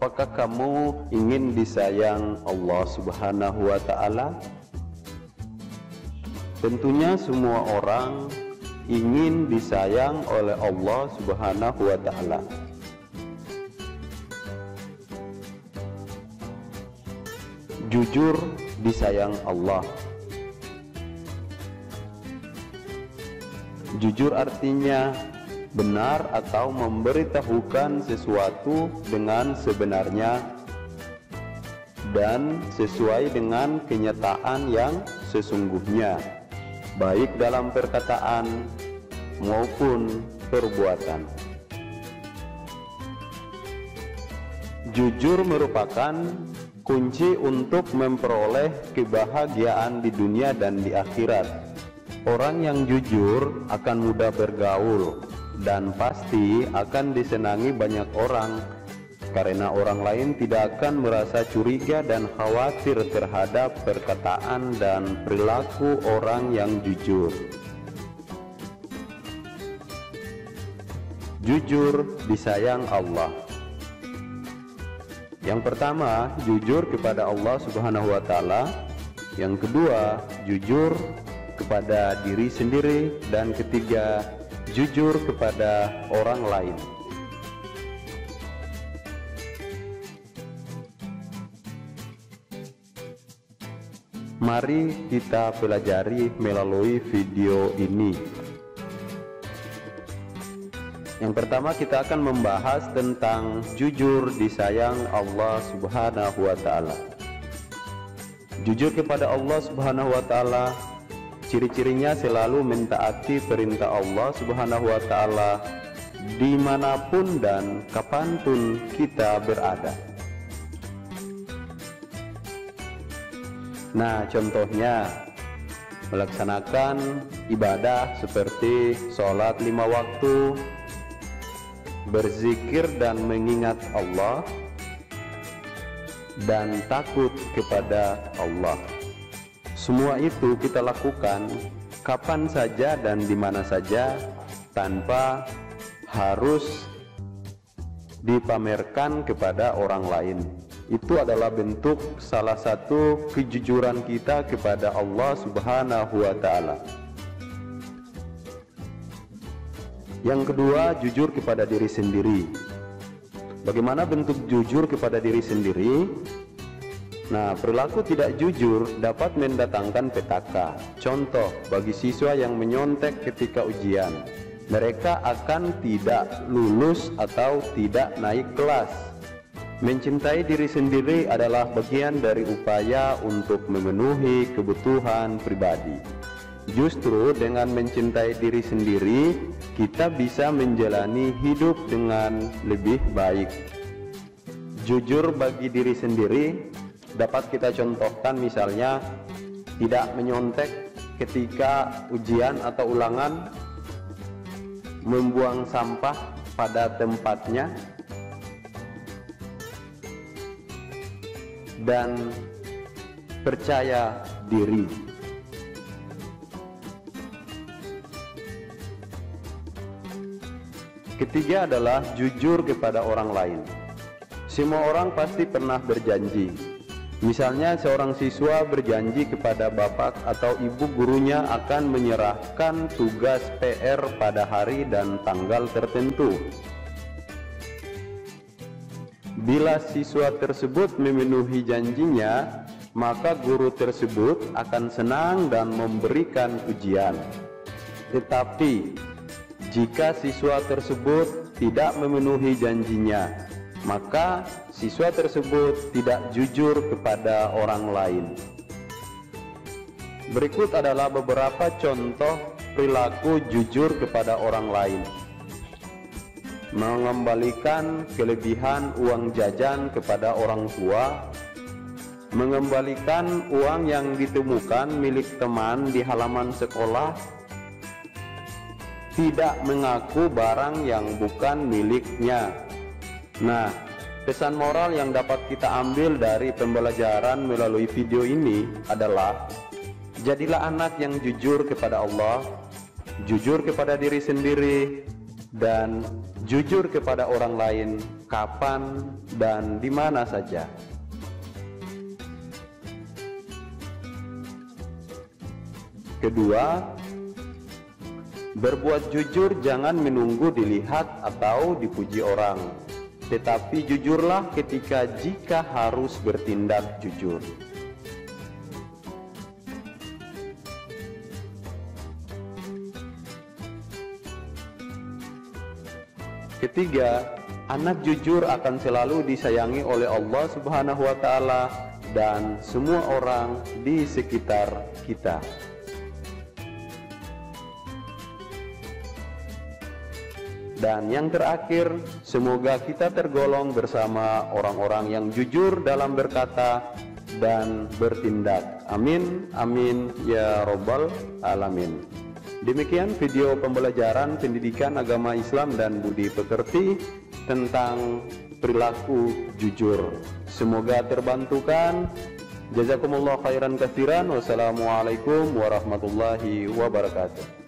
Apakah kamu ingin disayang Allah Subhanahu wa Ta'ala? Tentunya semua orang ingin disayang oleh Allah Subhanahu wa Ta'ala. Jujur disayang Allah. Jujur artinya benar atau memberitahukan sesuatu dengan sebenarnya dan sesuai dengan kenyataan yang sesungguhnya, baik dalam perkataan maupun perbuatan. Jujur merupakan kunci untuk memperoleh kebahagiaan di dunia dan di akhirat. Orang yang jujur akan mudah bergaul dan pasti akan disenangi banyak orang, karena orang lain tidak akan merasa curiga dan khawatir terhadap perkataan dan perilaku orang yang jujur. Jujur disayang Allah. Yang pertama, jujur kepada Allah Subhanahu wa Ta'ala. Yang kedua, jujur kepada diri sendiri. Dan ketiga, jujur kepada orang lain. Mari kita pelajari melalui video ini. Yang pertama, kita akan membahas tentang jujur disayang Allah Subhanahu wa Ta'ala. Jujur kepada Allah Subhanahu wa Ta'ala, ciri-cirinya selalu mentaati perintah Allah Subhanahu wa Ta'ala dimanapun dan kapanpun kita berada. Nah, contohnya melaksanakan ibadah seperti sholat 5 waktu, berzikir dan mengingat Allah, dan takut kepada Allah. Semua itu kita lakukan kapan saja dan di mana saja tanpa harus dipamerkan kepada orang lain. Itu adalah bentuk salah satu kejujuran kita kepada Allah Subhanahu wa Ta'ala. Yang kedua, jujur kepada diri sendiri. Bagaimana bentuk jujur kepada diri sendiri? Nah, perilaku tidak jujur dapat mendatangkan petaka. Contoh, bagi siswa yang menyontek ketika ujian, mereka akan tidak lulus atau tidak naik kelas. Mencintai diri sendiri adalah bagian dari upaya untuk memenuhi kebutuhan pribadi. Justru dengan mencintai diri sendiri, kita bisa menjalani hidup dengan lebih baik. Jujur bagi diri sendiri dapat kita contohkan, misalnya tidak menyontek ketika ujian atau ulangan, membuang sampah pada tempatnya, dan percaya diri. Ketiga adalah jujur kepada orang lain. Semua orang pasti pernah berjanji. Misalnya seorang siswa berjanji kepada bapak atau ibu gurunya akan menyerahkan tugas PR pada hari dan tanggal tertentu. Bila siswa tersebut memenuhi janjinya, maka guru tersebut akan senang dan memberikan pujian. Tetapi jika siswa tersebut tidak memenuhi janjinya, maka siswa tersebut tidak jujur kepada orang lain. Berikut adalah beberapa contoh perilaku jujur kepada orang lain. Mengembalikan kelebihan uang jajan kepada orang tua, mengembalikan uang yang ditemukan milik teman di halaman sekolah, tidak mengaku barang yang bukan miliknya. Nah, pesan moral yang dapat kita ambil dari pembelajaran melalui video ini adalah: jadilah anak yang jujur kepada Allah, jujur kepada diri sendiri, dan jujur kepada orang lain kapan dan di mana saja. Kedua, berbuat jujur jangan menunggu dilihat atau dipuji orang, tetapi jujurlah jika harus bertindak jujur. Ketiga, anak jujur akan selalu disayangi oleh Allah Subhanahu wa Ta'ala dan semua orang di sekitar kita. Dan yang terakhir, semoga kita tergolong bersama orang-orang yang jujur dalam berkata dan bertindak. Amin, amin, ya Rabbal Alamin. Demikian video pembelajaran pendidikan agama Islam dan budi pekerti tentang perilaku jujur. Semoga terbantukan. Jazakumullah khairan katsiran. Wassalamualaikum warahmatullahi wabarakatuh.